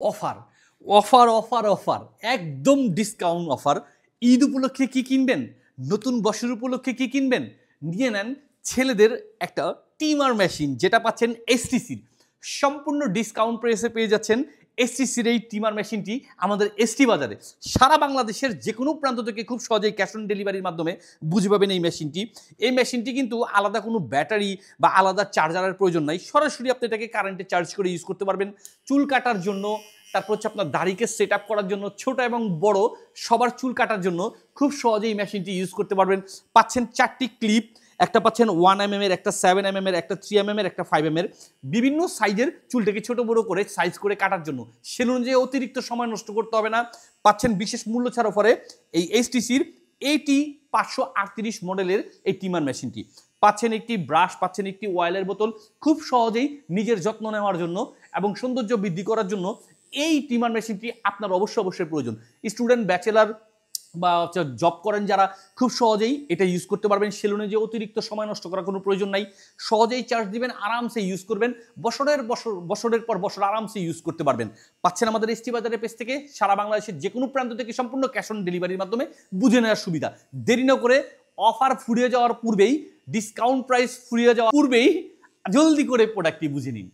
Offer offer offer offer একদম discount offer. Eid উপলক্ষে কি কিনবেন, নতুন বছর উপলক্ষে কি কিনবেন, নিয়ে নেন ছেলেদের একটা টিমার মেশিন, যেটা পাচ্ছেন এসটিসির সম্পূর্ণ ডিসকাউন্ট প্রাইসে পেয়ে যাচ্ছেন। এসটিসির এই টিমার মেশিনটি আমাদের এসটি বাজারে সারা বাংলাদেশের যে কোনো প্রান্ত থেকে খুব সহজেই ক্যাশ অন ডেলিভারির মাধ্যমে বুঝে পাবেন এই মেশিনটি কিন্তু আলাদা কোনো ব্যাটারি বা আলাদা চার্জারের প্রয়োজন নাই। সরাসরি আপনি এটাকে কারেন্টে চার্জ করে ইউজ করতে পারবেন চুল কাটার জন্য, তারপর হচ্ছে আপনার দাড়িকে সেট আপ করার জন্য, ছোট এবং বড় সবার চুল কাটার জন্য খুব সহজেই মেশিনটি ইউজ করতে পারবেন। পাচ্ছেন 4টি ক্লিপ, একটা পাচ্ছেন 1mm এর, একটা 7mm এর, একটা 3mm এর, একটা 5mm এর, বিভিন্ন সাইজের চুলটাকে ছোট বড় করে সাইজ করে কাটার জন্য। সে অনুযায়ী অতিরিক্ত সময় নষ্ট করতে হবে না। পাচ্ছেন বিশেষ মূল্য ছাড় অফারে এই এসটিসির AT538 মডেলের এই টিমার মেশিনটি। পাচ্ছেন একটি ব্রাশ, পাচ্ছেন একটি অয়েলের বোতল। খুব সহজেই নিজের যত্ন নেওয়ার জন্য এবং সৌন্দর্য বৃদ্ধি করার জন্য এই টিমার মেশিনটি আপনার অবশ্যই প্রয়োজন। স্টুডেন্ট, ব্যাচেলার বা জব করেন যারা, খুব সহজেই এটা ইউজ করতে পারবেন। সেলুনে যে অতিরিক্ত সময় নষ্ট করার কোনো প্রয়োজন নাই, সহজেই চার্জ দিবেন, আরামসে ইউজ করবেন, বছরের পর বছর আরামসে ইউজ করতে পারবেন। পাচ্ছেন আমাদের এসটি বাজারের পেজ থেকে সারা বাংলাদেশের যে কোনো প্রান্ত থেকে সম্পূর্ণ ক্যাশ অন ডেলিভারির মাধ্যমে বুঝে নেওয়ার সুবিধা। দেরি না করে অফার ফুরিয়ে যাওয়ার পূর্বেই, ডিসকাউন্ট প্রাইস ফুরিয়ে যাওয়ার পূর্বেই জলদি করে প্রোডাক্টটি বুঝে নিন।